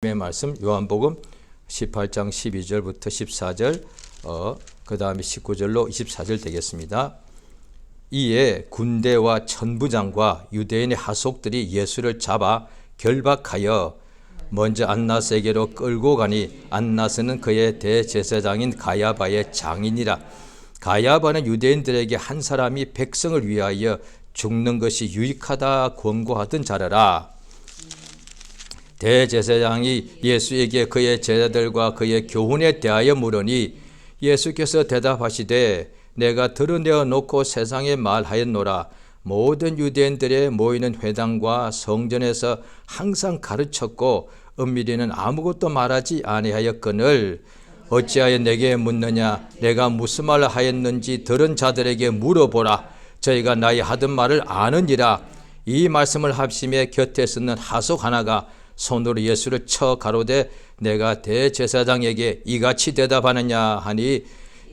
의 말씀 요한복음 18장 12절부터 14절 그 다음에 19절로 24절 되겠습니다. 이에 군대와 천부장과 유대인의 하속들이 예수를 잡아 결박하여 먼저 안나스에게로 끌고 가니 안나스는 그의 대제사장인 가야바의 장인이라. 가야바는 유대인들에게 한 사람이 백성을 위하여 죽는 것이 유익하다 권고하던 자라라. 대제사장이 예수에게 그의 제자들과 그의 교훈에 대하여 물으니 예수께서 대답하시되 내가 드러내어 놓고 세상에 말하였노라. 모든 유대인들의 모이는 회당과 성전에서 항상 가르쳤고 은밀히는 아무것도 말하지 아니하였거늘 어찌하여 내게 묻느냐. 내가 무슨 말을 하였는지 들은 자들에게 물어보라. 저희가 나의 하던 말을 아느니라. 이 말씀을 합심해 곁에 서는 하속 하나가 손으로 예수를 쳐 가로되 내가 대제사장에게 이같이 대답하느냐 하니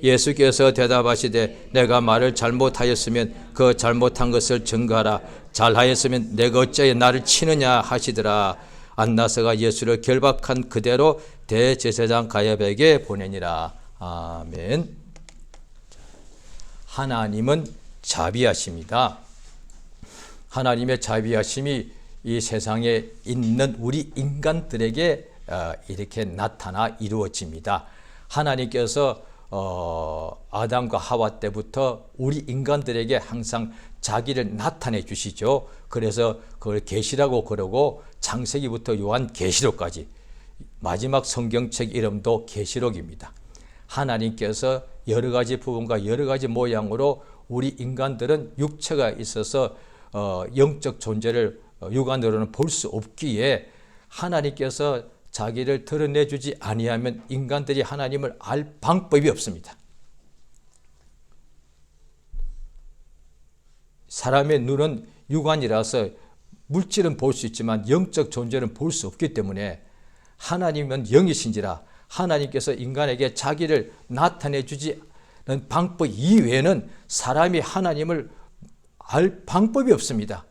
예수께서 대답하시되 내가 말을 잘못하였으면 그 잘못한 것을 증거하라. 잘하였으면 내가 어찌하여 나를 치느냐 하시더라. 안나스가 예수를 결박한 그대로 대제사장 가야바에게 보내니라. 아멘. 하나님은 자비하십니다. 하나님의 자비하심이 이 세상에 있는 우리 인간들에게 이렇게 나타나 이루어집니다. 하나님께서 아담과 하와 때부터 우리 인간들에게 항상 자기를 나타내 주시죠. 그래서 그걸 계시라고 그러고 창세기부터 요한계시록까지 마지막 성경책 이름도 계시록입니다. 하나님께서 여러 가지 부분과 여러 가지 모양으로 우리 인간들은 육체가 있어서 영적 존재를 육안으로는 볼 수 없기에 하나님께서 자기를 드러내주지 아니하면 인간들이 하나님을 알 방법이 없습니다. 사람의 눈은 육안이라서 물질은 볼 수 있지만 영적 존재는 볼 수 없기 때문에 하나님은 영이신지라 하나님께서 인간에게 자기를 나타내주지 않는 방법 이외에는 사람이 하나님을 알 방법이 없습니다.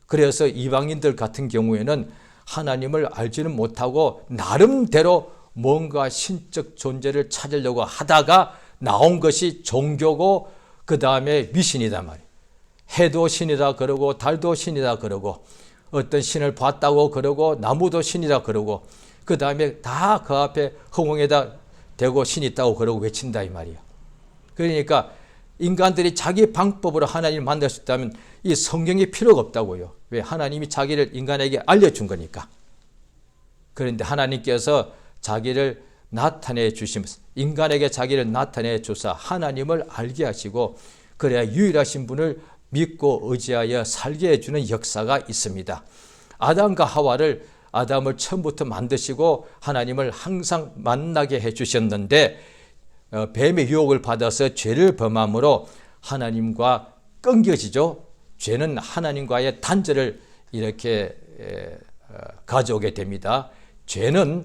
그래서 이방인들 같은 경우에는 하나님을 알지는 못하고 나름대로 뭔가 신적 존재를 찾으려고 하다가 나온 것이 종교고 그 다음에 미신이단 말이에요. 해도 신이다 그러고 달도 신이다 그러고 어떤 신을 봤다고 그러고 나무도 신이다 그러고 그 다음에 다 그 앞에 허공에다 대고 신이 있다고 그러고 외친다 이 말이에요. 그러니까 인간들이 자기 방법으로 하나님을 만날 수 있다면 이 성경이 필요가 없다고요. 왜? 하나님이 자기를 인간에게 알려준 거니까. 그런데 하나님께서 자기를 나타내 주시면서 인간에게 자기를 나타내 주사 하나님을 알게 하시고 그래야 유일하신 분을 믿고 의지하여 살게 해주는 역사가 있습니다. 아담과 하와를 아담을 처음부터 만드시고 하나님을 항상 만나게 해주셨는데 뱀의 유혹을 받아서 죄를 범함으로 하나님과 끊겨지죠. 죄는 하나님과의 단절을 이렇게 가져오게 됩니다. 죄는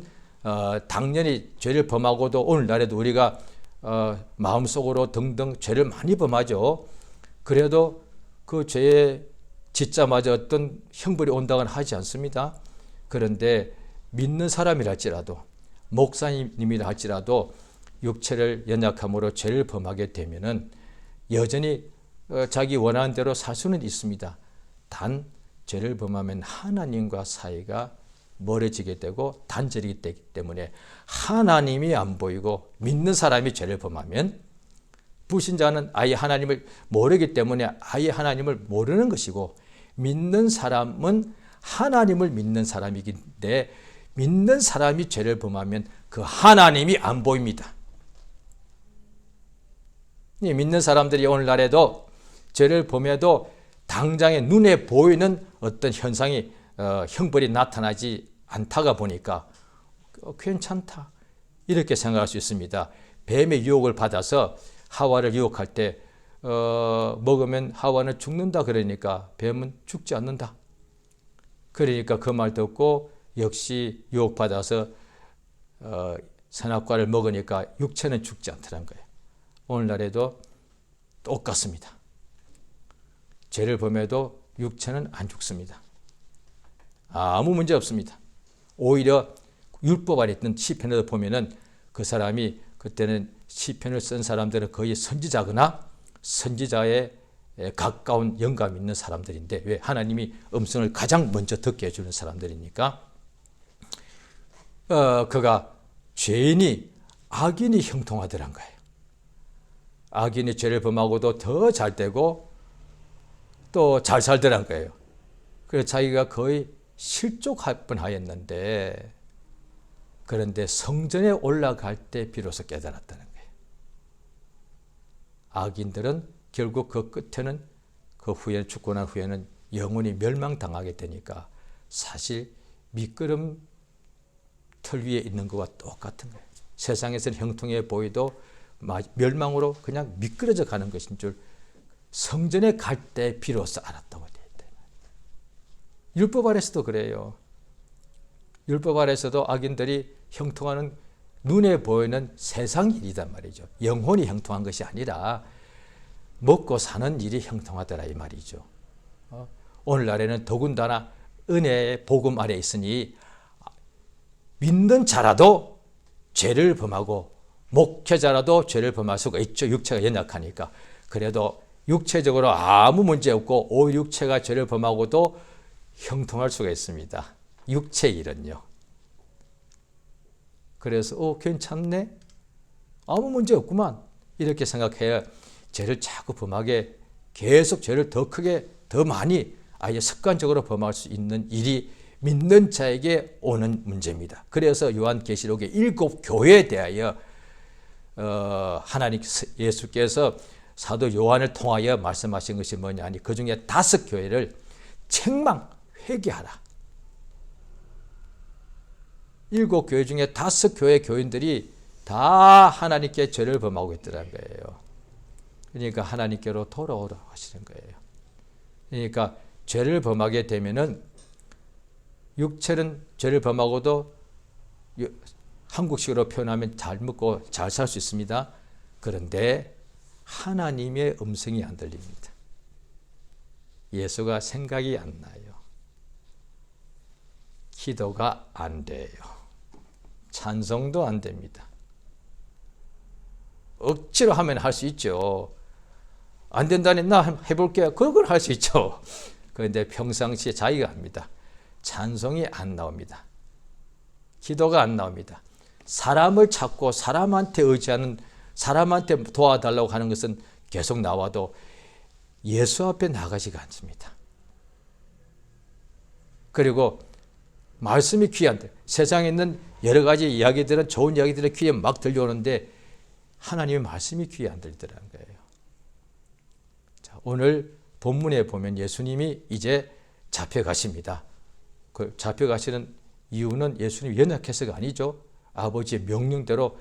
당연히 죄를 범하고도 오늘날에도 우리가 마음속으로 등등 죄를 많이 범하죠. 그래도 그 죄에 짓자마자 어떤 형벌이 온다고는 하지 않습니다. 그런데 믿는 사람이라 할지라도 목사님이라 할지라도 육체를 연약함으로 죄를 범하게 되면은 여전히 자기 원하는 대로 살 수는 있습니다. 단 죄를 범하면 하나님과 사이가 멀어지게 되고 단절이 되기 때문에 하나님이 안 보이고 믿는 사람이 죄를 범하면 불신자는 아예 하나님을 모르기 때문에 아예 하나님을 모르는 것이고 믿는 사람은 하나님을 믿는 사람이긴데 믿는 사람이 죄를 범하면 그 하나님이 안 보입니다. 믿는 사람들이 오늘날에도 죄를 범해도 당장에 눈에 보이는 어떤 현상이 형벌이 나타나지 않다가 보니까 괜찮다 이렇게 생각할 수 있습니다. 뱀의 유혹을 받아서 하와를 유혹할 때 먹으면 하와는 죽는다 그러니까 뱀은 죽지 않는다. 그러니까 그 말 듣고 역시 유혹받아서 선악과를 먹으니까 육체는 죽지 않더란 거예요. 오늘날에도 똑같습니다. 죄를 범해도 육체는 안 죽습니다. 아무 문제 없습니다. 오히려 율법 아래 있던 시편에도 보면은 그 사람이 그때는 시편을 쓴 사람들은 거의 선지자거나 선지자의 가까운 영감 있는 사람들인데, 왜? 하나님이 음성을 가장 먼저 듣게 해주는 사람들이니까. 그가 죄인이 악인이 형통하더란 거예요. 악인이 죄를 범하고도 더 잘 되고 또 잘 살더란 거예요. 그래서 자기가 거의 실족할 뻔하였는데, 그런데 성전에 올라갈 때 비로소 깨달았다는 거예요. 악인들은 결국 그 끝에는, 그 후에 죽고 난 후에는 영원히 멸망당하게 되니까 사실 미끄럼 틀 위에 있는 것과 똑같은 거예요. 세상에서는 형통해 보이도 멸망으로 그냥 미끄러져 가는 것인 줄 성전에 갈 때 비로소 알았다고 되어 있다. 율법 아래서도 그래요. 율법 아래서도 악인들이 형통하는 눈에 보이는 세상 일이단 말이죠. 영혼이 형통한 것이 아니라 먹고 사는 일이 형통하더라 이 말이죠. 오늘날에는 더군다나 은혜의 복음 아래 있으니 믿는 자라도 죄를 범하고 목회자라도 죄를 범할 수가 있죠. 육체가 연약하니까. 그래도 육체적으로 아무 문제 없고 오히려 육체가 죄를 범하고도 형통할 수가 있습니다. 육체 일은요. 그래서 괜찮네? 아무 문제 없구만. 이렇게 생각해야 죄를 자꾸 범하게, 계속 죄를 더 크게 더 많이 아예 습관적으로 범할 수 있는 일이 믿는 자에게 오는 문제입니다. 그래서 요한계시록의 7 교회에 대하여 하나님 예수께서 사도 요한을 통하여 말씀하신 것이 뭐냐 하니, 그 중에 5 교회를 책망, 회개하라. 7 교회 중에 5 교회 교인들이 다 하나님께 죄를 범하고 있더라는 거예요. 그러니까 하나님께로 돌아오라 하시는 거예요. 그러니까 죄를 범하게 되면은, 육체는 죄를 범하고도 한국식으로 표현하면 잘 먹고 잘 살 수 있습니다. 그런데 하나님의 음성이 안 들립니다. 예수가 생각이 안 나요. 기도가 안 돼요. 찬송도 안 됩니다. 억지로 하면 할 수 있죠. 안 된다니 나 해볼게요. 그걸 할 수 있죠. 그런데 평상시에 자기가 합니다. 찬송이 안 나옵니다. 기도가 안 나옵니다. 사람을 찾고 사람한테 의지하는, 사람한테 도와달라고 하는 것은 계속 나와도 예수 앞에 나가지가 않습니다. 그리고 말씀이 귀한데, 세상에 있는 여러 가지 이야기들은, 좋은 이야기들은 귀에 막 들려오는데 하나님의 말씀이 귀에 안 들리더라는 거예요. 자, 오늘 본문에 보면 예수님이 이제 잡혀가십니다. 그 잡혀가시는 이유는 예수님이 연약해서가 아니죠. 아버지의 명령대로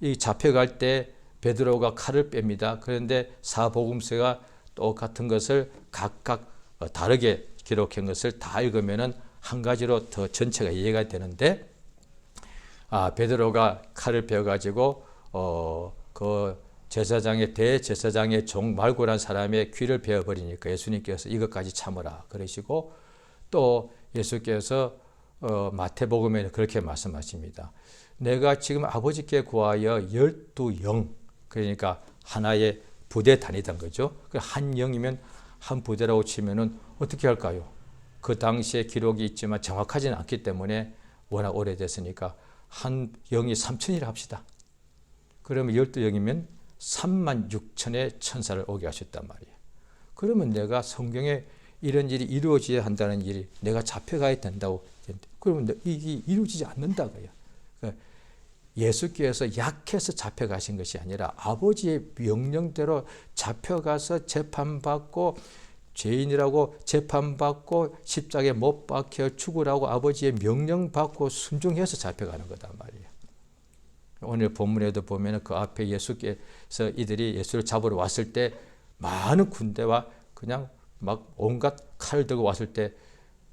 이 잡혀갈 때 베드로가 칼을 뺍니다. 그런데 사복음서가 똑같은 것을 각각 다르게 기록한 것을 다 읽으면은 한 가지로 더 전체가 이해가 되는데, 베드로가 칼을 베어가지고 그 제사장의 대제사장의 종 말고란 사람의 귀를 베어버리니까 예수님께서 이것까지 참으라 그러시고, 또 예수께서 마태복음에 그렇게 말씀하십니다. 내가 지금 아버지께 구하여 12영, 그러니까 하나의 부대 다니던 거죠. 한 영이면 한 부대라고 치면은 어떻게 할까요? 그 당시에 기록이 있지만 정확하지는 않기 때문에 워낙 오래됐으니까 한 영이 3천이라 합시다. 그러면 12영이면 36,000의 천사를 오게 하셨단 말이에요. 그러면 내가 성경에 이런 일이 이루어져야 한다는 일이 내가 잡혀가야 된다고, 그러면 이게 이루어지지 않는다고요. 그러니까 예수께서 약해서 잡혀가신 것이 아니라 아버지의 명령대로 잡혀가서 재판받고, 죄인이라고 재판받고 십자가에 못 박혀 죽으라고 아버지의 명령받고 순종해서 잡혀가는 거단 말이에요. 오늘 본문에도 보면 그 앞에 예수께서 이들이 예수를 잡으러 왔을 때 많은 군대와 그냥 막 온갖 칼을 들고 왔을 때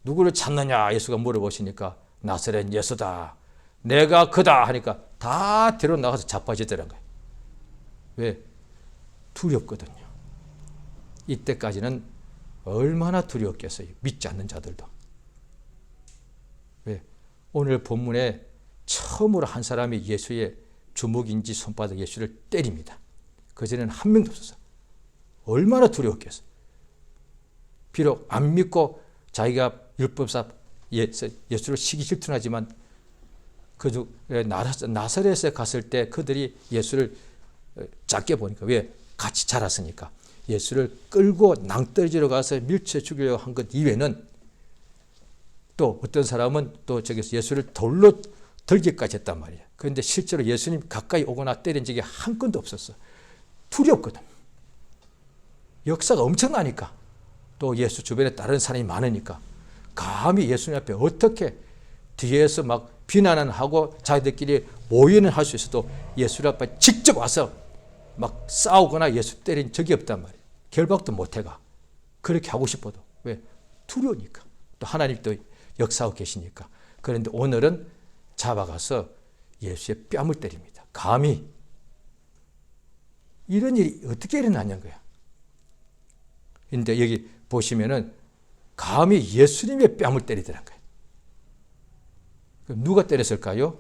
누구를 찾느냐 예수가 물어보시니까 나사렛 예수다, 내가 그다 하니까 다 데려 나가서 자빠지더란 거예요. 왜? 두렵거든요. 이때까지는 얼마나 두려웠겠어요. 믿지 않는 자들도. 왜? 오늘 본문에 처음으로 한 사람이 예수의 주먹인지 손바닥 예수를 때립니다. 그전에는 한 명도 없었어. 얼마나 두려웠겠어. 비록 안 믿고 자기가 율법사 예수를 시기 질투하지만 그 나사렛에 갔을 때 그들이 예수를 작게 보니까, 왜? 같이 자랐으니까. 예수를 끌고 낭떠러지로 가서 밀쳐 죽이려고 한 것 이외에는, 또 어떤 사람은 또 저기서 예수를 돌로 들기까지 했단 말이에요. 그런데 실제로 예수님 가까이 오거나 때린 적이 한 건도 없었어. 두렵거든. 역사가 엄청나니까. 또 예수 주변에 다른 사람이 많으니까. 감히 예수님 앞에 어떻게 뒤에서 막 비난은 하고 자기들끼리 모의는 할 수 있어도 예수 앞에 직접 와서 막 싸우거나 예수 때린 적이 없단 말이에요. 결박도 못 해가. 그렇게 하고 싶어도. 왜? 두려우니까. 또 하나님도 역사하고 계시니까. 그런데 오늘은 잡아가서 예수의 뺨을 때립니다. 감히. 이런 일이 어떻게 일어나냐는 거야. 그런데 여기 보시면은 감히 예수님의 뺨을 때리더란 거예요. 누가 때렸을까요?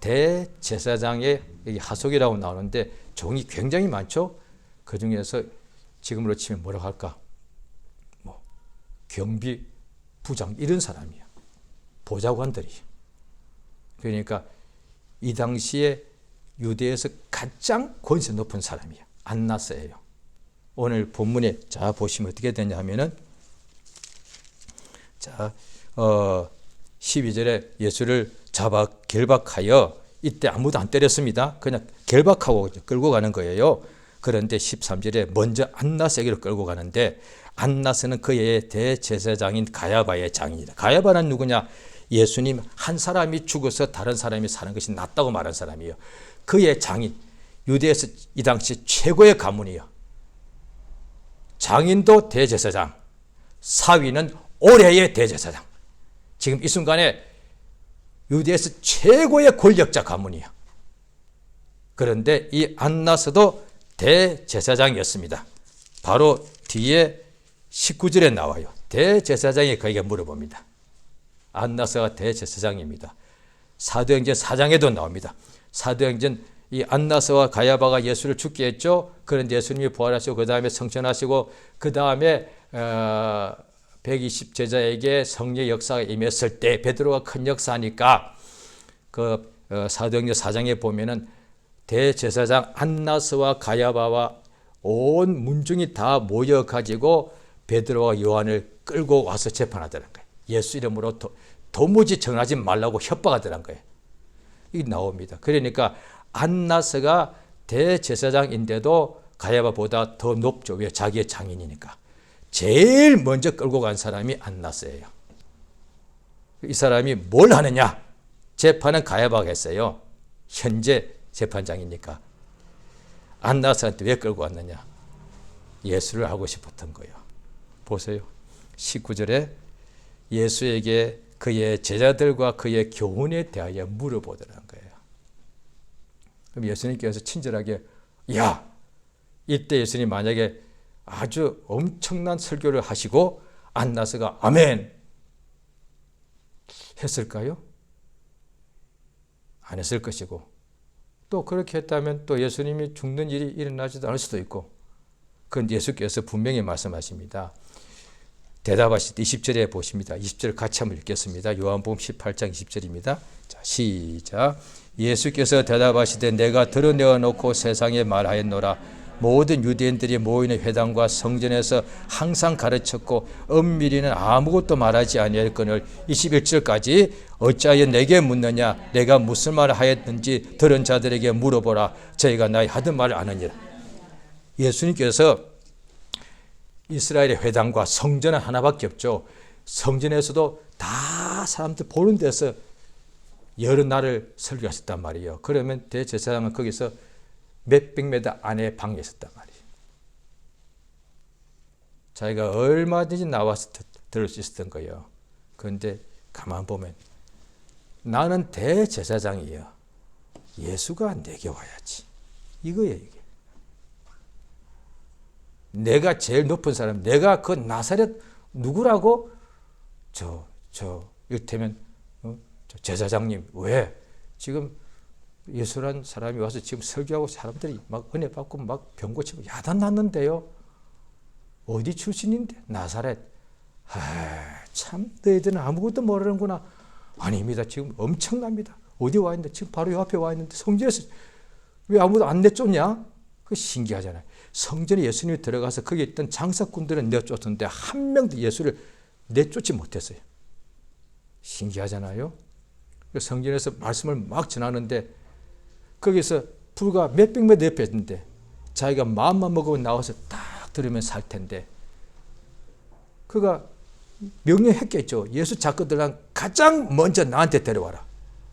대제사장의 여기 하속이라고 나오는데 종이 굉장히 많죠. 그 중에서 지금으로 치면 뭐라고 할까? 뭐 경비 부장 이런 사람이야. 보좌관들이. 그러니까 이 당시에 유대에서 가장 권세 높은 사람이야. 안나스예요. 오늘 본문에 자 보시면 어떻게 되냐 하면은, 자 12절에 예수를 잡아 결박하여, 이때 아무도 안 때렸습니다. 그냥 결박하고 끌고 가는 거예요. 그런데 13절에 먼저 안나스에게로 끌고 가는데, 안나스는 그의 대제사장인 가야바의 장인이다. 가야바는 누구냐? 예수님 한 사람이 죽어서 다른 사람이 사는 것이 낫다고 말한 사람이에요. 그의 장인, 유대에서 이 당시 최고의 가문이에요. 장인도 대제사장, 사위는 올해의 대제사장. 지금 이 순간에 유대에서 최고의 권력자 가문이에요. 그런데 이 안나스도 대제사장이었습니다. 바로 뒤에 19절에 나와요. 대제사장이 그에게 물어봅니다. 안나스가 대제사장입니다. 사도행전 4장에도 나옵니다. 사도행전 이 안나스와 가야바가 예수를 죽게 했죠. 그런데 예수님이 부활하시고 그 다음에 성천하시고 그 다음에 120 제자에게 성령의 역사가 임했을 때, 베드로가 큰 역사니까 그 사도행전 4장에 보면은 대제사장 안나스와 가야바와 온 문중이 다 모여가지고 베드로와 요한을 끌고 와서 재판하더란 거예요. 예수 이름으로 도무지 전하지 말라고 협박하더란 거예요. 이게 나옵니다. 그러니까 안나스가 대제사장인데도 가야바보다 더 높죠. 왜? 자기의 장인이니까. 제일 먼저 끌고 간 사람이 안나스예요. 이 사람이 뭘 하느냐? 재판은 가야바가 했어요. 현재 재판장이니까. 안나스한테 왜 끌고 왔느냐? 예수를 하고 싶었던 거예요. 보세요. 19절에 예수에게 그의 제자들과 그의 교훈에 대하여 물어보더라는 거예요. 그럼 예수님께서 친절하게, 야, 이때 예수님 만약에 아주 엄청난 설교를 하시고 안나스가 아멘 했을까요? 안 했을 것이고, 또 그렇게 했다면 또 예수님이 죽는 일이 일어나지도 않을 수도 있고, 그건 예수께서 분명히 말씀하십니다. 대답하실 때 20절에 보십니다. 20절 같이 한번 읽겠습니다. 요한복음 18장 20절입니다. 자, 시작. 예수께서 대답하시되 내가 드러내어 놓고 세상에 말하였노라. 모든 유대인들이 모이는 회당과 성전에서 항상 가르쳤고 엄밀히는 아무것도 말하지 아니할거늘 21절까지 어찌하여 내게 묻느냐? 내가 무슨 말을 하였는지 들은 자들에게 물어보라. 저희가 나의 하던 말을 아느니라. 예수님께서 이스라엘의 회당과 성전은 하나밖에 없죠. 성전에서도 다 사람들 보는 데서 여러 날을 설교하셨단 말이에요. 그러면 대제사장은 거기서 몇백 미터 안에 방에 있었단 말이에요. 자기가 얼마든지 나와서 들을 수 있었던 거예요. 그런데 가만 보면 나는 대제사장이에요. 예수가 내게 와야지. 이거예요, 이게. 내가 제일 높은 사람, 내가 그 나사렛 누구라고? 이를테면 제사장님, 왜 지금 예수란 사람이 와서 지금 설교하고 사람들이 막 은혜 받고 막 병 고치고 야단 났는데요. 어디 출신인데? 나사렛. 참 너희들은 아무것도 모르는구나. 아닙니다. 지금 엄청납니다. 어디 와 있는데? 지금 바로 요 앞에 와 있는데 성전에서 왜 아무도 안 내쫓냐? 그 신기하잖아요. 성전에 예수님이 들어가서 거기 있던 장사꾼들은 내쫓았는데 한 명도 예수를 내쫓지 못했어요. 신기하잖아요. 성전에서 말씀을 막 전하는데 거기서 불과 몇백 명 옆에 있는데 자기가 마음만 먹으면 나와서 딱 들으면 살 텐데 그가 명령했겠죠. 예수 작거들랑 가장 먼저 나한테 데려와라.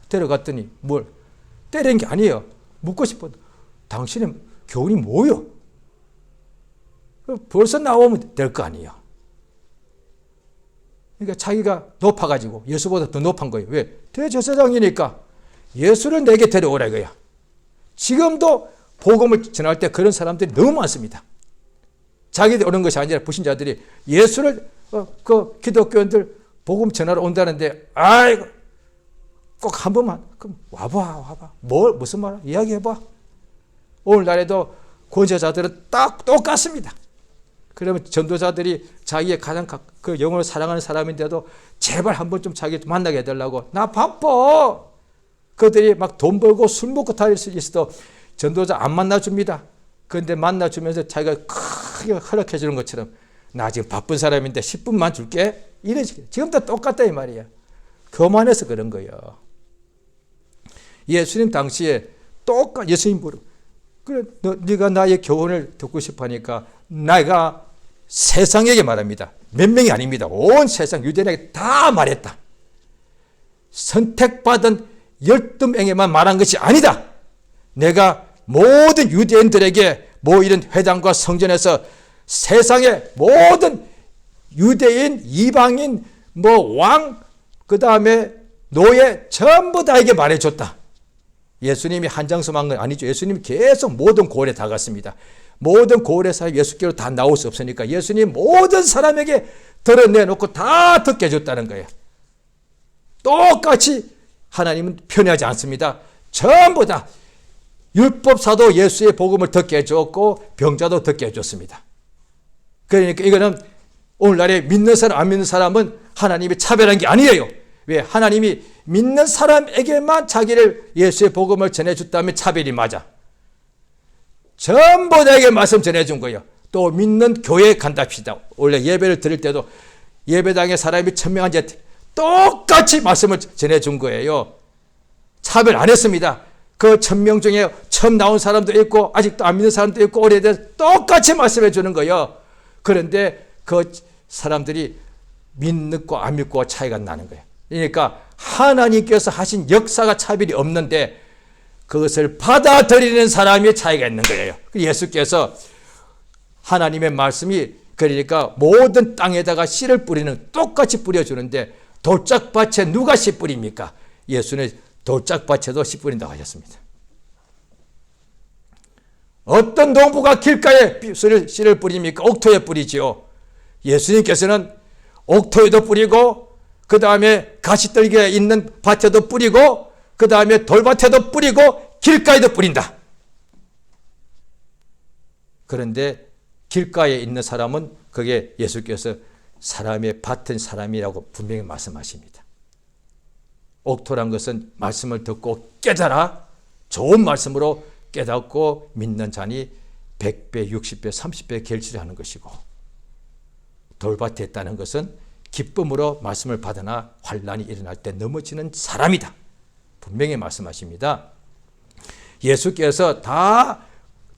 데려갔더니 뭘 때리는 게 아니에요. 묻고 싶어. 당신의 교훈이 뭐요? 벌써 나오면 될 거 아니에요. 그러니까 자기가 높아가지고 예수보다 더 높은 거예요. 왜? 대제사장이니까 예수를 내게 데려오라 이거야. 지금도 복음을 전할 때 그런 사람들이 너무 많습니다. 자기들 오는 것이 아니라 불신자들이 예수를 그 기독교인들 복음 전하러 온다는데 아이고 꼭 한 번만 그럼 와봐 무슨 말 이야기해봐. 오늘날에도 권세자들은 딱 똑같습니다. 그러면 전도자들이 자기의 가장 그 영혼을 사랑하는 사람인데도 제발 한 번 좀 자기 만나게 해달라고 나 바빠. 그들이 막 돈 벌고 술 먹고 다닐 수 있어도 전도자 안 만나줍니다. 그런데 만나주면서 자기가 크게 허락해 주는 것처럼 나 지금 바쁜 사람인데 10분만 줄게. 이런 식으로 지금도 똑같다 이 말이야. 교만해서 그런 거예요. 예수님 당시에 예수님 물어. 그래 네가 나의 교훈을 듣고 싶으니까 내가 세상에게 말합니다. 몇 명이 아닙니다. 온 세상 유대인에게 다 말했다. 선택받은 12명에만 말한 것이 아니다. 내가 모든 유대인들에게 모이는 회당과 성전에서 세상의 모든 유대인, 이방인, 왕, 그 다음에 노예 전부 다에게 말해줬다. 예수님이 한장수만 건 아니죠. 예수님이 계속 모든 고을에 다 갔습니다. 모든 고을의 사람이 예수께로 다 나올 수 없으니까 예수님 모든 사람에게 드러내놓고 다 듣게 해줬다는 거예요. 똑같이 하나님은 편애하지 않습니다. 전부 다 율법사도 예수의 복음을 듣게 해줬고 병자도 듣게 해줬습니다. 그러니까 이거는 오늘날에 믿는 사람 안 믿는 사람은 하나님이 차별한 게 아니에요. 왜? 하나님이 믿는 사람에게만 자기를 예수의 복음을 전해줬다면 차별이 맞아. 전부 다에게 말씀 전해준 거예요. 또 믿는 교회에 간답시다. 원래 예배를 드릴 때도 예배당에 사람이 1000명한테 똑같이 말씀을 전해준 거예요. 차별 안 했습니다. 그 1000명 중에 처음 나온 사람도 있고 아직도 안 믿는 사람도 있고 오래돼서 똑같이 말씀해 주는 거예요. 그런데 그 사람들이 믿고 안 믿고 차이가 나는 거예요. 그러니까 하나님께서 하신 역사가 차별이 없는데 그것을 받아들이는 사람의 차이가 있는 거예요. 예수께서 하나님의 말씀이 그러니까 모든 땅에다가 씨를 뿌리는 똑같이 뿌려주는데 돌짝밭에 누가 씨 뿌립니까? 예수는 돌짝밭에도 씨 뿌린다고 하셨습니다. 어떤 농부가 길가에 씨를 뿌립니까? 옥토에 뿌리지요. 예수님께서는 옥토에도 뿌리고 그 다음에 가시떨기에 있는 밭에도 뿌리고 그 다음에 돌밭에도 뿌리고 길가에도 뿌린다. 그런데 길가에 있는 사람은 그게 예수께서 사람의 밭은 사람이라고 분명히 말씀하십니다. 옥토란 것은 말씀을 듣고 깨달아 좋은 말씀으로 깨닫고 믿는 자니 100배, 60배, 30배 결실을 하는 것이고 돌밭에 있다는 것은 기쁨으로 말씀을 받으나 환난이 일어날 때 넘어지는 사람이다. 분명히 말씀하십니다. 예수께서 다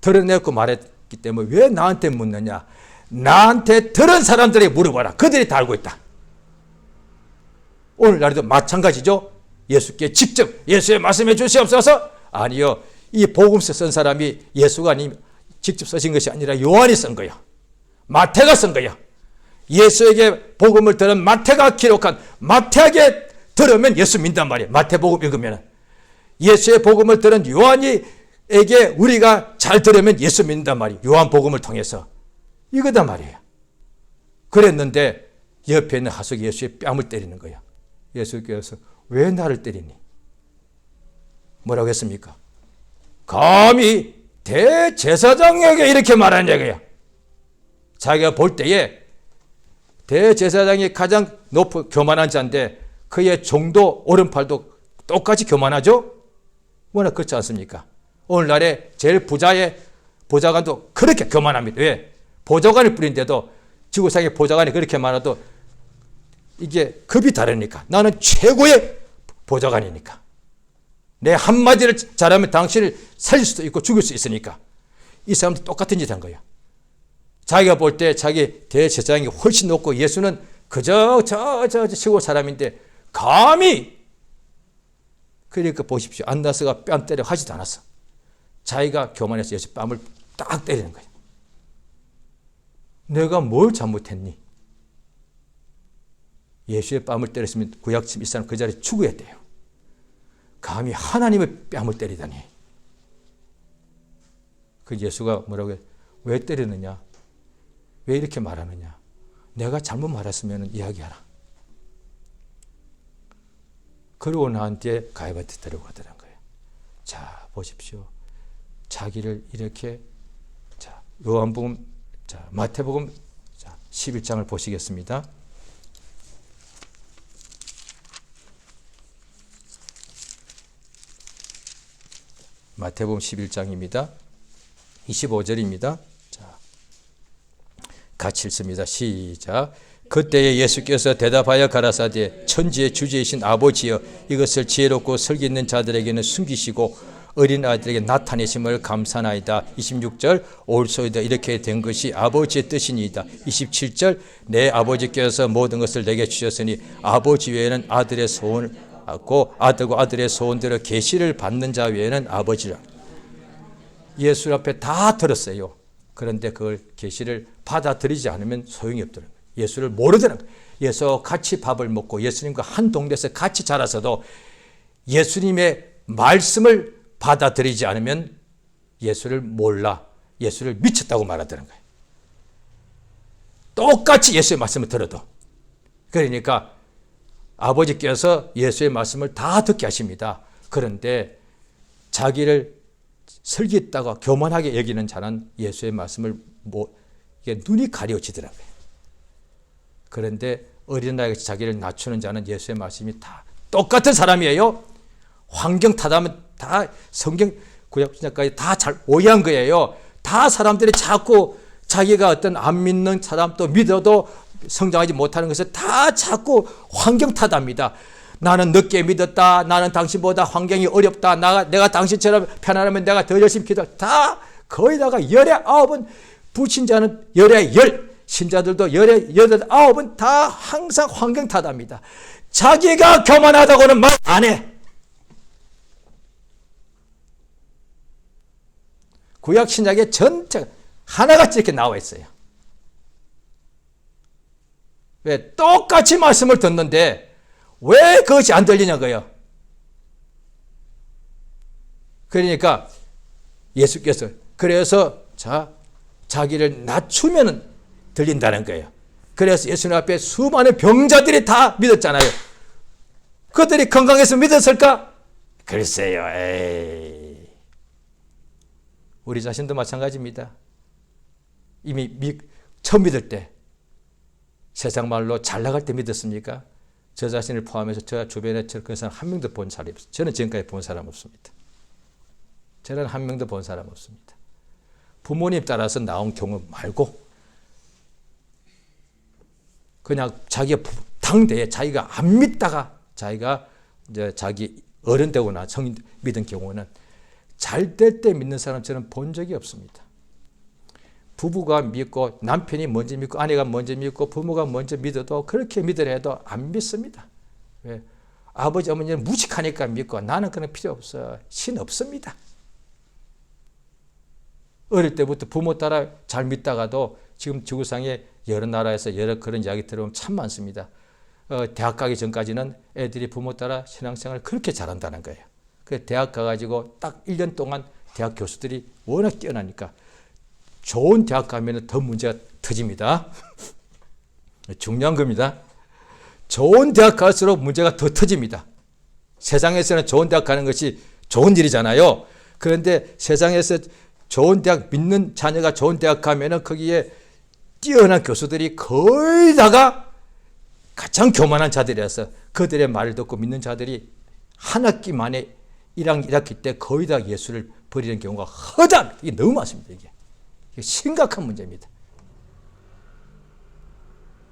드러내고 말했기 때문에 왜 나한테 묻느냐? 나한테 들은 사람들에게 물어봐라. 그들이 다 알고 있다. 오늘날에도 마찬가지죠. 예수께 직접 예수의 말씀해 주시옵소서. 아니요. 이 복음서 쓴 사람이 예수가 직접 쓰신 것이 아니라 요한이 쓴 거예요. 마태가 쓴 거예요. 예수에게 복음을 들은 마태가 기록한 마태에게 들으면 예수 믿단 말이에요. 마태복음 읽으면 예수의 복음을 들은 요한이에게 우리가 잘 들으면 예수 믿는단 말이에요. 요한복음을 통해서 이거단 말이에요. 그랬는데 옆에 있는 하숙이 예수의 뺨을 때리는 거예요. 예수께서 왜 나를 때리니? 뭐라고 했습니까? 감히 대제사장에게 이렇게 말하는 얘기야. 자기가 볼 때에 대제사장이 가장 높은 교만한 자인데 그의 종도 오른팔도 똑같이 교만하죠? 워낙 그렇지 않습니까? 오늘날에 제일 부자의 보좌관도 그렇게 교만합니다. 왜? 보좌관을 뿌린데도 지구상의 보좌관이 그렇게 많아도 이게 급이 다르니까. 나는 최고의 보좌관이니까. 내 한마디를 잘하면 당신을 살릴 수도 있고 죽일 수 있으니까. 이 사람도 똑같은 짓 한 거야. 자기가 볼 때 자기 대제사장이 훨씬 높고 예수는 그저 저 시골 사람인데 감히, 그러니까 보십시오. 안나스가 뺨 때려 하지도 않았어. 자기가 교만해서 예수 뺨을 딱 때리는 거야. 내가 뭘 잘못했니? 예수의 뺨을 때렸으면 구약심 이 사람 그 자리에 죽어야 돼요. 감히 하나님의 뺨을 때리다니. 그 예수가 뭐라고 해? 왜 때리느냐? 왜 이렇게 말하느냐? 내가 잘못 말했으면 이야기하라. 그러고 나한테 가야바한테 데려가더란 거예요. 자, 보십시오. 자기를 이렇게, 자, 요한복음, 자, 마태복음, 자, 11장을 보시겠습니다. 마태복음 11장입니다. 25절입니다. 자, 같이 읽습니다. 시작. 그때에 예수께서 대답하여 가라사대 천지의 주제이신 아버지여 이것을 지혜롭고 설기 있는 자들에게는 숨기시고 어린 아이들에게 나타내심을 감사나이다. 26절 올소이다 이렇게 된 것이 아버지의 뜻이니이다. 27절 내 아버지께서 모든 것을 내게 주셨으니 아버지 외에는 아들의 소원을 받고 아들과 아들의 소원대로 계시를 받는 자 외에는 아버지라. 예수 앞에 다 들었어요. 그런데 그걸 계시를 받아들이지 않으면 소용이 없더라고요. 예수를 모르더라는 거예요. 예수와 같이 밥을 먹고 예수님과 한 동네에서 같이 자라서도 예수님의 말씀을 받아들이지 않으면 예수를 몰라, 예수를 미쳤다고 말하더라는 거예요. 똑같이 예수의 말씀을 들어도. 그러니까 아버지께서 예수의 말씀을 다 듣게 하십니다. 그런데 자기를 설기있다가 교만하게 여기는 자는 예수의 말씀을 이게 눈이 가려지더라고요. 그런데 어린아이같이 자기를 낮추는 자는 예수의 말씀이 다 똑같은 사람이에요. 환경 탓하면 다 성경 구약 신약까지 다 잘 오해한 거예요. 다 사람들이 자꾸 자기가 어떤 안 믿는 사람 또 믿어도 성장하지 못하는 것을 다 자꾸 환경 탓합니다. 나는 늦게 믿었다. 나는 당신보다 환경이 어렵다. 내가 당신처럼 편안하면 내가 더 열심히 기도할. 다 거의다가 열의 아홉은 불신자는 열의 열, 신자들도 열의 여덟 아홉은 다 항상 환경 탓합니다. 자기가 교만하다고는 말 안 해. 구약 신약의 전체 하나같이 이렇게 나와 있어요. 왜? 똑같이 말씀을 듣는데 왜 그것이 안 들리냐고요. 그러니까 예수께서 그래서 자기를 낮추면 들린다는 거예요. 그래서 예수님 앞에 수많은 병자들이 다 믿었잖아요. 그들이 건강해서 믿었을까? 글쎄요. 에이. 우리 자신도 마찬가지입니다. 이미 처음 믿을 때 세상 말로 잘 나갈 때 믿었습니까? 저 자신을 포함해서 저 주변에 그런 사람 한 명도 본 사람이 없어요. 저는 지금까지 본 사람 없습니다. 저는 한 명도 본 사람 없습니다. 부모님 따라서 나온 경우 말고 그냥 자기가 당대에 자기가 안 믿다가 자기가 이제 자기 어른 되거나 성인 믿은 경우는 잘 될 때 믿는 사람처럼 본 적이 없습니다. 부부가 믿고 남편이 먼저 믿고 아내가 먼저 믿고 부모가 먼저 믿어도 그렇게 믿으려 해도 안 믿습니다. 왜? 아버지 어머니는 무식하니까 믿고 나는 그런 필요 없어. 신 없습니다. 어릴 때부터 부모 따라 잘 믿다가도 지금 지구상에 여러 나라에서 여러 그런 이야기 들어보면 참 많습니다. 대학 가기 전까지는 애들이 부모 따라 신앙생활을 그렇게 잘한다는 거예요. 그래서 대학 가가지고 딱 1년 동안 대학 교수들이 워낙 뛰어나니까 좋은 대학 가면 더 문제가 터집니다. 중요한 겁니다. 좋은 대학 갈수록 문제가 더 터집니다. 세상에서는 좋은 대학 가는 것이 좋은 일이잖아요. 그런데 세상에서 좋은 대학, 믿는 자녀가 좋은 대학 가면은 거기에 뛰어난 교수들이 거의 다가 가장 교만한 자들이라서 그들의 말을 듣고 믿는 자들이 한 학기 만에 1학기 때 거의 다 예수를 버리는 경우가 허다. 이게 너무 많습니다. 이게 심각한 문제입니다.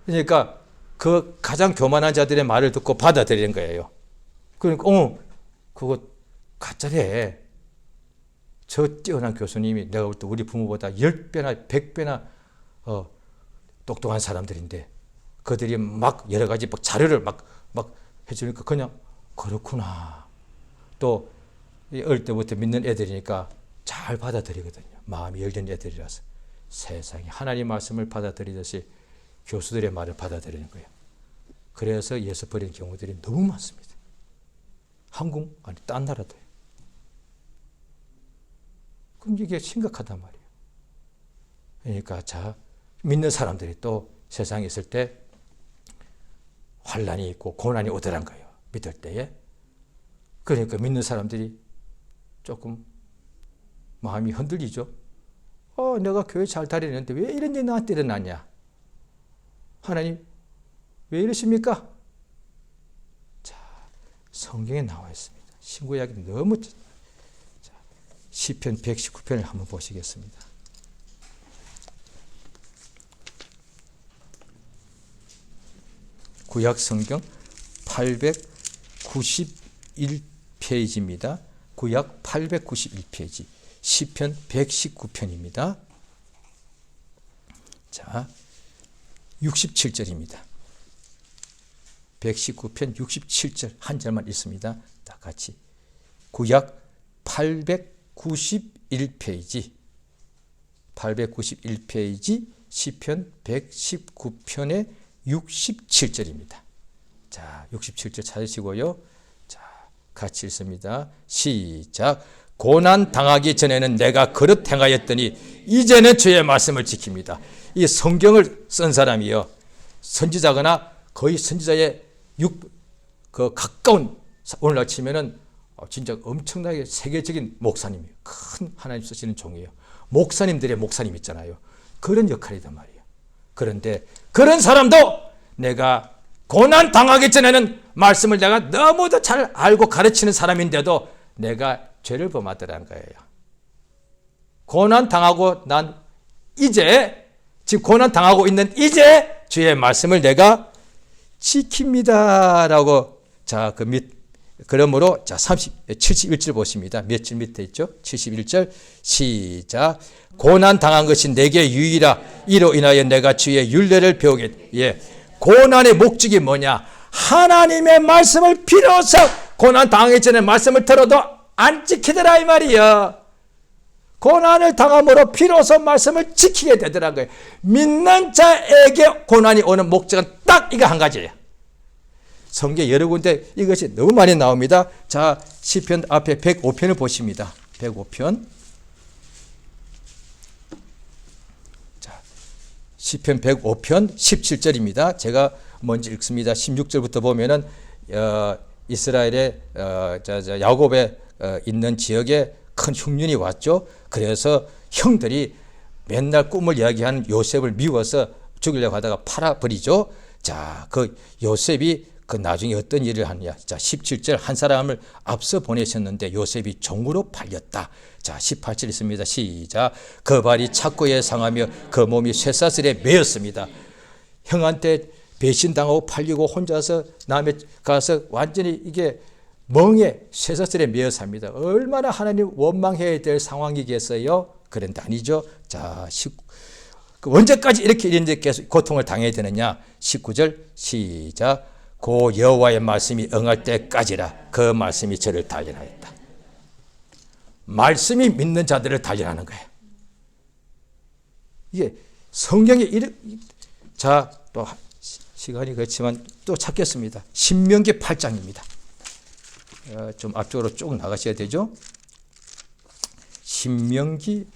그러니까 그 가장 교만한 자들의 말을 듣고 받아들이는 거예요. 그러니까 그거 가짜래. 저 뛰어난 교수님이 내가 볼 때 우리 부모보다 10배나 100배나 똑똑한 사람들인데 그들이 막 여러 가지 막 자료를 막 해주니까 그냥 그렇구나. 또 어릴 때부터 믿는 애들이니까 잘 받아들이거든요. 마음이 열린 애들이라서. 세상에 하나님 말씀을 받아들이듯이 교수들의 말을 받아들이는 거예요. 그래서 예수 버리는 경우들이 너무 많습니다. 한국 아니 딴 나라도요. 그럼 이게 심각하단 말이에요. 그러니까 자 믿는 사람들이 또 세상에 있을 때 환난이 있고 고난이 오더란 거예요. 믿을 때에. 그러니까 믿는 사람들이 조금 마음이 흔들리죠. 내가 교회 잘 다니는데 왜 이런 일이 나한테 일어났냐? 하나님 왜 이러십니까? 자, 성경에 나와 있습니다. 신구약이 너무 자, 시편 119편을 한번 보시겠습니다. 구약 성경 891페이지입니다. 구약 891페이지. 시편 119편입니다. 자, 67절입니다. 119편 67절 한 절만 읽습니다. 다 같이. 구약 891페이지. 891페이지 시편 119편의 67절입니다. 자, 67절 찾으시고요. 자, 같이 읽습니다. 시작. 고난 당하기 전에는 내가 그릇 행하였더니 이제는 주의 말씀을 지킵니다. 이 성경을 쓴 사람이요. 선지자거나 거의 선지자의 가까운 오늘날 치면은 진짜 엄청나게 세계적인 목사님이에요. 큰 하나님 쓰시는 종이에요. 목사님들의 목사님 있잖아요. 그런 역할이단 말이에요. 그런데 그런 사람도 내가 고난 당하기 전에는 말씀을 내가 너무도 잘 알고 가르치는 사람인데도 내가 죄를 범하더라는 거예요. 고난 당하고 난 이제 지금 고난 당하고 있는 이제 주의 말씀을 내가 지킵니다라고. 자, 그러므로 자 71절 보십니다. 몇 줄 밑에 있죠? 71절 시작. 고난 당한 것이 내게 유의라. 이로 인하여 내가 주의 율례를 배우겠. 예, 고난의 목적이 뭐냐? 하나님의 말씀을 비로소 고난 당하기 전에 말씀을 들어도 안 지키더라 이 말이야. 고난을 당함으로 비로소 말씀을 지키게 되더란 거예요. 믿는 자에게 고난이 오는 목적은 딱 이거 한 가지예요. 성경 여러 군데 이것이 너무 많이 나옵니다. 자, 시편 앞에 105편을 보십니다. 105편. 자, 시편 105편 17절입니다. 제가 먼저 읽습니다. 16절부터 보면은 이스라엘의 야곱에 있는 지역에 큰 흉년이 왔죠. 그래서 형들이 맨날 꿈을 이야기하는 요셉을 미워서 죽이려고 하다가 팔아버리죠. 자, 그 요셉이 그 나중에 어떤 일을 하느냐. 자, 17절 한 사람을 앞서 보내셨는데 요셉이 종으로 팔렸다. 자, 18절 있습니다. 시작. 그 발이 착고에 상하며 그 몸이 쇠사슬에 매였습니다. 형한테 배신당하고 팔리고 혼자서 남에 가서 완전히 이게 멍에 쇠사슬에 매여 삽니다. 얼마나 하나님 원망해야 될 상황이겠어요? 그런데 아니죠. 자, 언제까지 이렇게 이런데 계속 고통을 당해야 되느냐? 19절 시작. 고 여호와의 말씀이 응할 때까지라. 그 말씀이 저를 단련하였다. 말씀이 믿는 자들을 단련하는 거예요. 이게 성경에 자, 또 시간이 그렇지만 또 찾겠습니다. 신명기 8장입니다. 좀 앞쪽으로 쭉 나가셔야 되죠. 신명기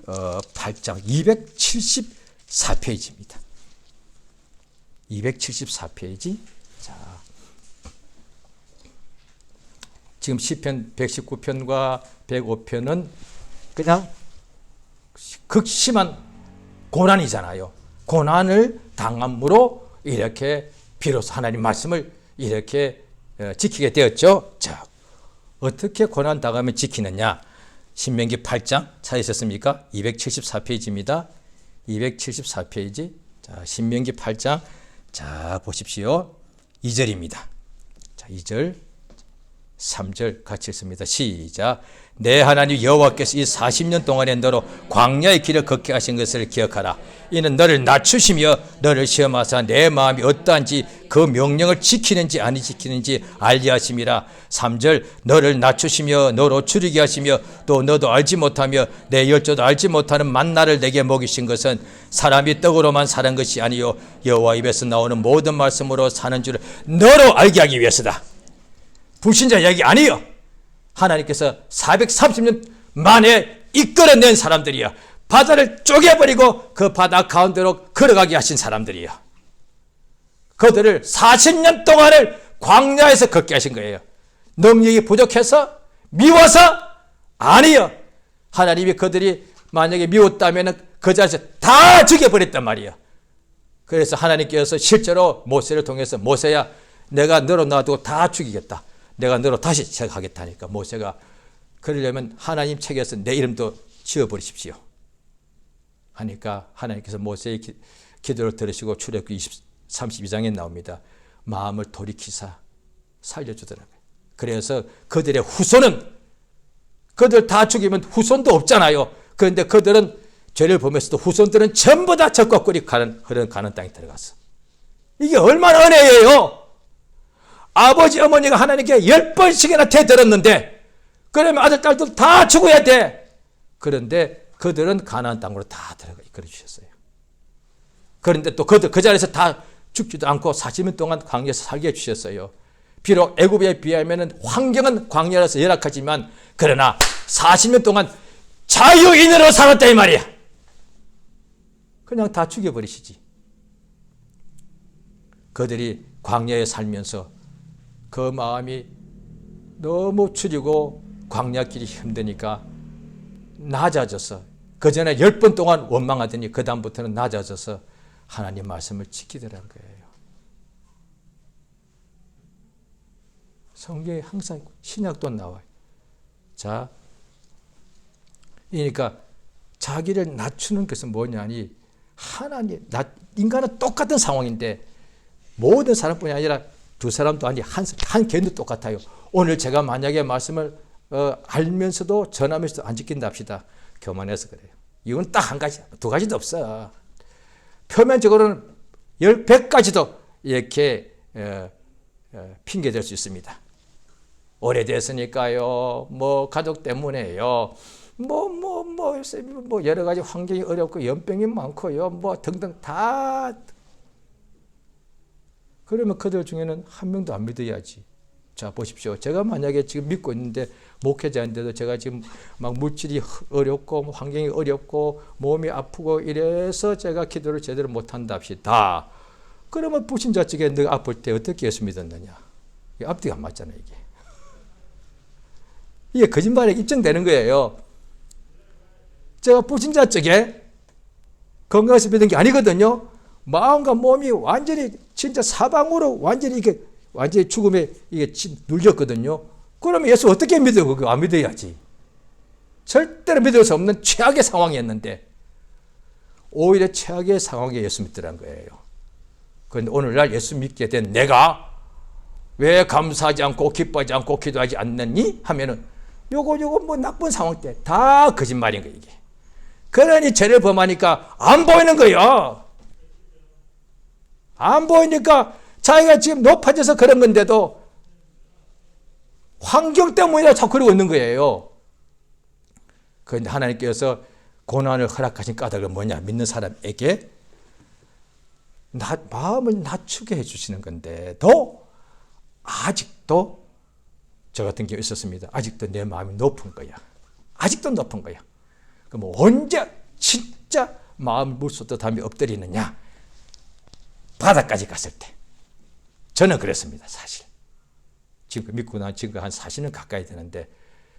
8장 274페이지입니다. 274페이지. 자, 지금 시편 119편과 105편은 그냥 극심한 고난이잖아요. 고난을 당함으로 이렇게 비로소 하나님 말씀을 이렇게 지키게 되었죠. 자, 어떻게 고난 당하면 지키느냐? 신명기 8장 찾으셨습니까? 274페이지입니다. 274페이지. 자, 신명기 8장. 자, 보십시오. 2절입니다. 자, 2절, 3절 같이 읽습니다. 시작. 내 하나님 여호와께서 이 40년 동안에 너로 광야의 길을 걷게 하신 것을 기억하라. 이는 너를 낮추시며 너를 시험하사 내 마음이 어떠한지 그 명령을 지키는지 아니 지키는지 알게 하심이라. 3절 너를 낮추시며 너로 줄이게 하시며 또 너도 알지 못하며 내 열조도 알지 못하는 만나를 내게 먹이신 것은 사람이 떡으로만 사는 것이 아니요 여호와 입에서 나오는 모든 말씀으로 사는 줄을 너로 알게 하기 위해서다. 불신자 이야기 아니요. 하나님께서 430년 만에 이끌어낸 사람들이야. 바다를 쪼개버리고 그 바다 가운데로 걸어가게 하신 사람들이야. 그들을 40년 동안을 광야에서 걷게 하신 거예요. 능력이 부족해서? 미워서? 아니요. 하나님이 그들이 만약에 미웠다면 그 자리에서 다 죽여버렸단 말이야. 그래서 하나님께서 실제로 모세를 통해서 모세야 내가 너로 놔두고 다 죽이겠다. 내가 너로 다시 시작하겠다니까 모세가 그러려면 하나님 책에서 내 이름도 지어버리십시오 하니까 하나님께서 모세의 기도를 들으시고 출애굽기 32장에 나옵니다. 마음을 돌이키사 살려주더라고요. 그래서 그들의 후손은 그들 다 죽이면 후손도 없잖아요. 그런데 그들은 죄를 보면서도 후손들은 전부 다 적과꿀이 가는 땅에 들어갔어. 이게 얼마나 은혜예요. 아버지 어머니가 하나님께 10번씩이나 대들었는데 그러면 아들 딸도 다 죽어야 돼. 그런데 그들은 가나안 땅으로 다 들어가 이끌어 주셨어요. 그런데 또 그들 그 자리에서 다 죽지도 않고 40년 동안 광야에서 살게 해주셨어요. 비록 애굽에 비하면 환경은 광야라서 열악하지만 그러나 40년 동안 자유인으로 살았다 이 말이야. 그냥 다 죽여버리시지. 그들이 광야에 살면서 그 마음이 너무 추리고 광야길이 힘드니까 낮아져서 그 전에 10번 동안 원망하더니 그 다음부터는 낮아져서 하나님 말씀을 지키더라는 거예요. 성경에 항상 신약도 나와요. 자, 그러니까 자기를 낮추는 것은 뭐냐니 하나님, 인간은 똑같은 상황인데 모든 사람뿐이 아니라 두 사람도 아니 한 개인도 똑같아요. 오늘 제가 만약에 말씀을 알면서도 전하면서도 안 지킨다 합시다. 교만해서 그래요. 이건 딱 한 가지, 두 가지도 없어. 표면적으로는 100가지도 이렇게 핑계댈 수 있습니다. 오래됐으니까요. 뭐 가족 때문에요. 뭐 여러 가지 환경이 어렵고 연병이 많고요. 뭐 등등 다. 그러면 그들 중에는 한 명도 안 믿어야지. 자, 보십시오. 제가 만약에 지금 믿고 있는데 목회자인데도 제가 지금 막 물질이 어렵고 환경이 어렵고 몸이 아프고 이래서 제가 기도를 제대로 못한다 합시다. 그러면 불신자 쪽에 너가 아플 때 어떻게 예수 믿었느냐. 앞뒤가 안 맞잖아요, 이게. 이게 거짓말에 입증되는 거예요. 제가 불신자 쪽에 건강해서 믿은 게 아니거든요. 마음과 몸이 완전히 진짜 사방으로 완전히 죽음에 이게 눌렸거든요. 그러면 예수 어떻게 믿어? 그거 안 믿어야지. 절대로 믿을 수 없는 최악의 상황이었는데 오히려 최악의 상황에 예수 믿더란 거예요. 그런데 오늘날 예수 믿게 된 내가 왜 감사하지 않고 기뻐하지 않고 기도하지 않느니? 하면은 요거 뭐 나쁜 상황 때 다 거짓말인 거예요, 이게. 그러니 죄를 범하니까 안 보이는 거예요. 안 보이니까 자기가 지금 높아져서 그런 건데도 환경 때문에 자꾸 그러고 있는 거예요. 그런데 하나님께서 고난을 허락하신 까닭은 뭐냐? 믿는 사람에게 마음을 낮추게 해주시는 건데도 아직도 저 같은 경우 있었습니다. 아직도 내 마음이 높은 거야. 아직도 높은 거야. 그럼 언제 진짜 마음을 물쏟아 담에 엎드리느냐? 바다까지 갔을 때. 저는 그랬습니다, 사실. 지금 믿고 난 지금 한 40년 가까이 되는데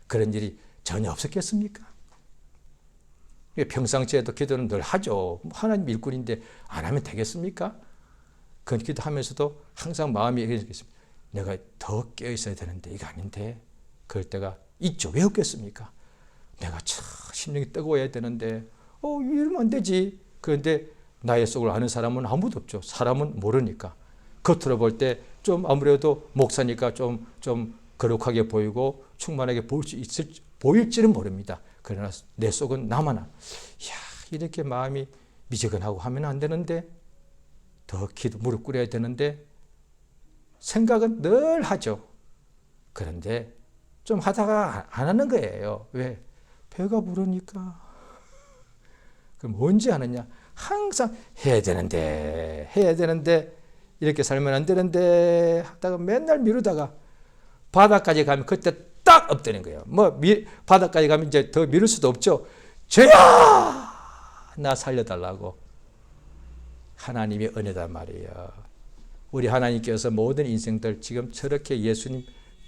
그런 일이 전혀 없었겠습니까? 평상시에도 기도는 늘 하죠. 하나님 일꾼인데 안 하면 되겠습니까? 그 기도하면서도 항상 마음이 이러겠습니다. 내가 더 깨어있어야 되는데 이거 아닌데. 그럴 때가 있죠. 왜 없겠습니까? 내가 참 심령이 뜨거워야 되는데 이러면 안 되지. 그런데 나의 속을 아는 사람은 아무도 없죠. 사람은 모르니까. 겉으로 볼 때 좀 아무래도 목사니까 좀 거룩하게 보이고 충만하게 보일지는 모릅니다. 그러나 내 속은 나만 이렇게 마음이 미지근하고 하면 안 되는데 더 무릎 꿇어야 되는데 생각은 늘 하죠. 그런데 좀 하다가 안 하는 거예요. 왜? 배가 부르니까. 그럼 언제 하느냐? 항상 해야 되는데 이렇게 살면 안 되는데 하다가 맨날 미루다가 바닥까지 가면 그때 딱 엎드는 거예요. 바닥까지 가면 이제 더 미룰 수도 없죠. 죄야! 나 살려달라고. 하나님의 은혜단 말이에요. 우리 하나님께서 모든 인생들 지금 저렇게 예수님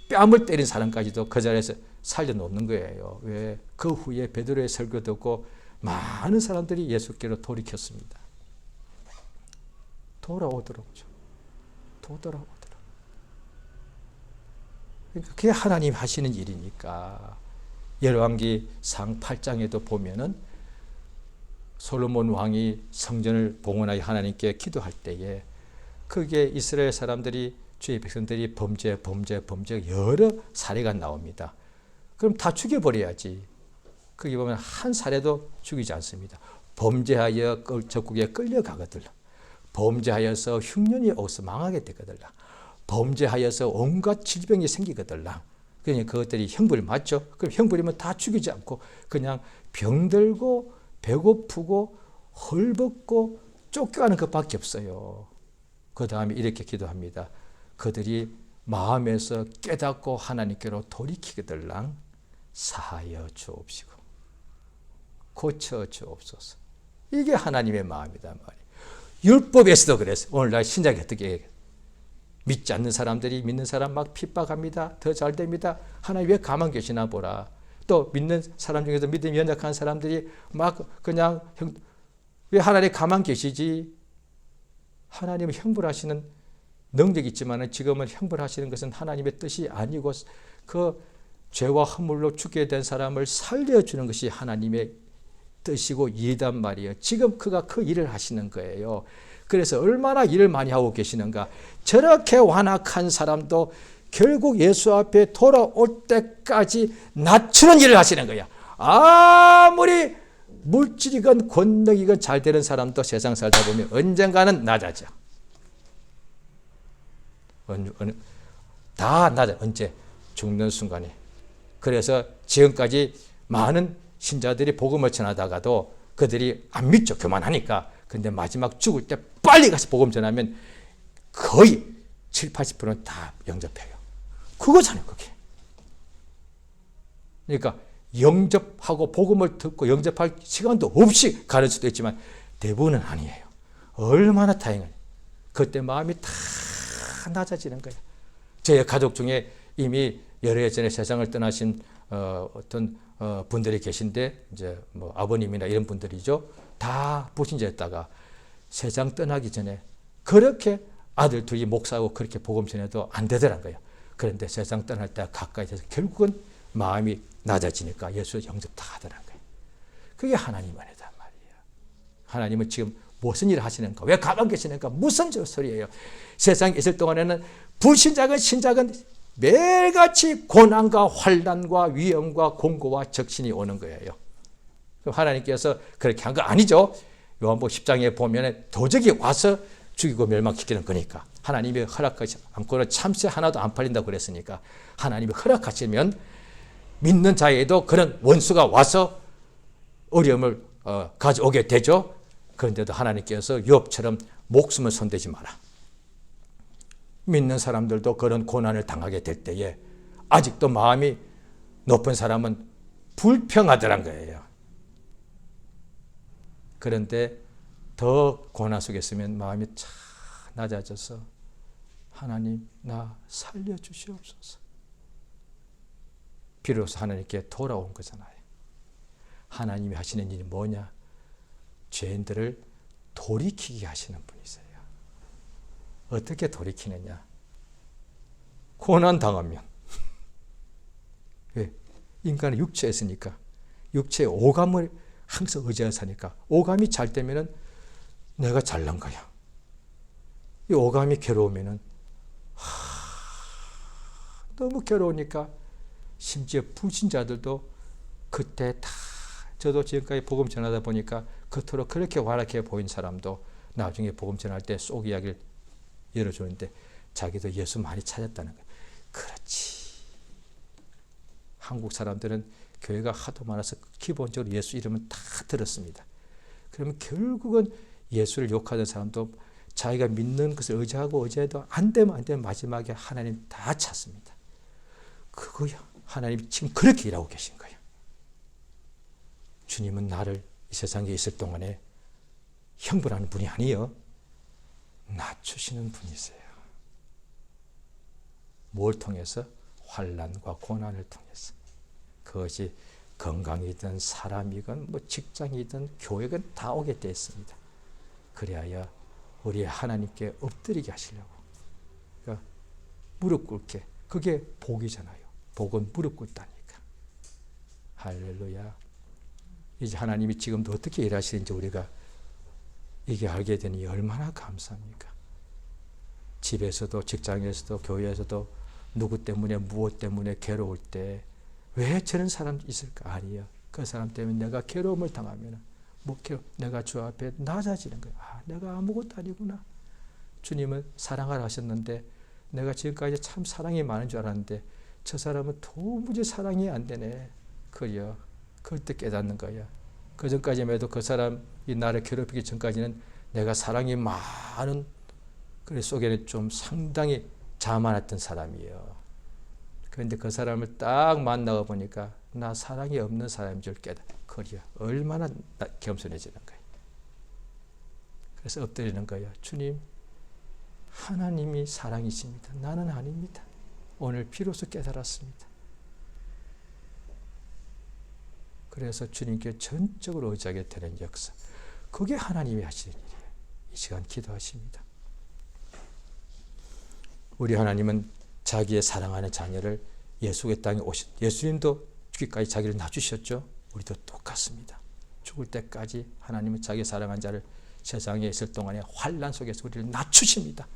뺨을 때린 사람까지도 그 자리에서 살려놓는 거예요. 왜? 그 후에 베드로의 설교 듣고 많은 사람들이 예수께로 돌이켰습니다. 돌아오더라고요. 그러니까 그게 하나님 하시는 일이니까. 열왕기상 8장에도 보면은 솔로몬 왕이 성전을 봉헌하여 하나님께 기도할 때에 그게 이스라엘 사람들이 주의 백성들이 범죄 여러 사례가 나옵니다. 그럼 다 죽여버려야지. 거기 보면 한 사례도 죽이지 않습니다. 범죄하여 적국에 끌려가거든. 범죄하여서 흉년이 오서 망하게 되거든. 범죄하여서 온갖 질병이 생기거든. 그러니까 그것들이 형벌이 맞죠. 그럼 형벌이면 다 죽이지 않고 그냥 병들고 배고프고 헐벗고 쫓겨가는 것밖에 없어요. 그 다음에 이렇게 기도합니다. 그들이 마음에서 깨닫고 하나님께로 돌이키거들랑 사하여 주옵시고 고쳐 주옵소서. 이게 하나님의 마음이다 말이에요. 율법에서도 그랬어요. 오늘날 신약이 어떻게 해요? 믿지 않는 사람들이 믿는 사람 막 핍박합니다. 더 잘 됩니다. 하나님 왜 가만 계시나 보라. 또 믿는 사람 중에서 믿음이 연약한 사람들이 막 그냥 왜 하나님 가만 계시지? 하나님은 형벌하시는 능력이 있지만 지금은 형벌하시는 것은 하나님의 뜻이 아니고 그 죄와 허물로 죽게 된 사람을 살려주는 것이 하나님의 뜻이고 일이단 말이에요. 지금 그가 그 일을 하시는 거예요. 그래서 얼마나 일을 많이 하고 계시는가. 저렇게 완악한 사람도 결국 예수 앞에 돌아올 때까지 낮추는 일을 하시는 거야. 아무리 물질이건 권력이건 잘 되는 사람도 세상 살다 보면 언젠가는 낮아져. 다 낮아. 언제? 죽는 순간에. 그래서 지금까지 많은 신자들이 복음을 전하다가도 그들이 안 믿죠. 교만하니까. 근데 마지막 죽을 때 빨리 가서 복음 전하면 거의 7, 80%는 다 영접해요. 그거잖아요, 그게. 그러니까 영접하고 복음을 듣고 영접할 시간도 없이 가는 수도 있지만 대부분은 아니에요. 얼마나 다행이에요. 그때 마음이 다 낮아지는 거예요. 제 가족 중에 이미 여러 해 전에 세상을 떠나신 어떤 분들이 계신데 이제 뭐 아버님이나 이런 분들이죠. 다 불신자였다가 세상 떠나기 전에 그렇게 아들 둘이 목사하고 그렇게 복음 전해도 안 되더라고요. 그런데 세상 떠날 때 가까이 돼서 결국은 마음이 낮아지니까 예수 영접 다 하더라고요. 그게 하나님 은혜단 말이에요. 하나님은 지금 무슨 일을 하시는가? 왜 가만 계시는가? 무슨 소리예요? 세상에 있을 동안에는 불신자건 신자건 매일같이 고난과 환난과 위험과 공고와 적신이 오는 거예요. 하나님께서 그렇게 한 거 아니죠. 요한복음 10장에 보면 도적이 와서 죽이고 멸망시키는 거니까. 하나님이 허락하지 않고는 참새 하나도 안 팔린다고 그랬으니까 하나님이 허락하시면 믿는 자에도 그런 원수가 와서 어려움을 가져오게 되죠. 그런데도 하나님께서 욥처럼 목숨을 손대지 마라. 믿는 사람들도 그런 고난을 당하게 될 때에 아직도 마음이 높은 사람은 불평하더란 거예요. 그런데 더 고난 속에 있으면 마음이 참 낮아져서 하나님 나 살려주시옵소서. 비로소 하나님께 돌아온 거잖아요. 하나님이 하시는 일이 뭐냐? 죄인들을 돌이키게 하시는 분이세요. 어떻게 돌이키느냐? 고난 당하면. 왜? 인간은 육체에 있으니까. 육체의 오감을 항상 의지하여 사니까. 오감이 잘 되면은 내가 잘난 거야. 이 오감이 괴로우면은 너무 괴로우니까 심지어 불신자들도 그때 다 저도 지금까지 복음 전하다 보니까 겉으로 그렇게 완악해 보인 사람도 나중에 복음 전할 때 속 이야기를 열어주는데 자기도 예수 많이 찾았다는 거예요. 그렇지. 한국 사람들은 교회가 하도 많아서 기본적으로 예수 이름은 다 들었습니다. 그러면 결국은 예수를 욕하는 사람도 자기가 믿는 것을 의지해도 안 되면 마지막에 하나님 다 찾습니다. 그거야. 하나님이 지금 그렇게 일하고 계신 거예요. 주님은 나를 이 세상에 있을 동안에 형벌하는 분이 아니에요. 낮추시는 분이세요. 뭘 통해서? 환난과 고난을 통해서. 그것이 건강이든 사람이든 뭐 직장이든 교회든 다 오게 되어 있습니다. 그래야 우리 하나님께 엎드리게 하시려고. 그러니까 무릎 꿇게. 그게 복이잖아요. 복은 무릎 꿇다니까. 할렐루야. 이제 하나님이 지금도 어떻게 일하시는지 우리가 이게 알게 되니 얼마나 감사합니까? 집에서도 직장에서도 교회에서도 누구 때문에 무엇 때문에 괴로울 때 왜 저런 사람 있을까? 아니요. 그 사람 때문에 내가 괴로움을 당하면 내가 주 앞에 낮아지는 거예요. 내가 아무것도 아니구나. 주님은 사랑하라 하셨는데 내가 지금까지 참 사랑이 많은 줄 알았는데 저 사람은 도무지 사랑이 안 되네. 그래요. 그때 깨닫는 거야. 그 전까지만 해도 그 사람이 나를 괴롭히기 전까지는 내가 사랑이 많은 그 속에는 좀 상당히 자만했던 사람이에요. 그런데 그 사람을 딱 만나고 보니까 나 사랑이 없는 사람인 줄 깨닫. 그래요. 얼마나 겸손해지는 거예요. 그래서 엎드리는 거예요. 주님, 하나님이 사랑이십니다. 나는 아닙니다. 오늘 비로소 깨달았습니다. 그래서 주님께 전적으로 의지하게 되는 역사. 그게 하나님이 하시는 일이에요. 이 시간 기도하십니다. 우리 하나님은 자기의 사랑하는 자녀를 예수의 땅에 오신 예수님도 죽기까지 자기를 낮추셨죠. 우리도 똑같습니다. 죽을 때까지 하나님은 자기 사랑한 자를 세상에 있을 동안에 환난 속에서 우리를 낮추십니다.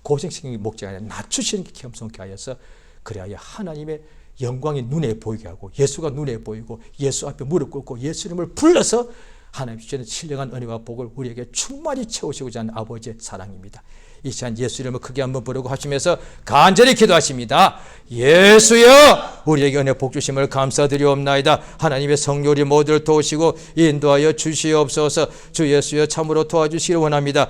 고생시키는 게 목적이 아니라 낮추시는 게 겸손케 하여서 그래야 하나님의 영광이 눈에 보이게 하고 예수가 눈에 보이고 예수 앞에 무릎 꿇고 예수 이름을 불러서 하나님 주시는 신령한 은혜와 복을 우리에게 충만히 채우시고자 하는 아버지의 사랑입니다. 이 시간 예수 이름을 크게 한번 부르고 하시면서 간절히 기도하십니다. 예수여, 우리에게 은혜 복 주심을 감사드리옵나이다. 하나님의 성령이 모두를 도우시고 인도하여 주시옵소서. 주 예수여, 참으로 도와주시기 원합니다.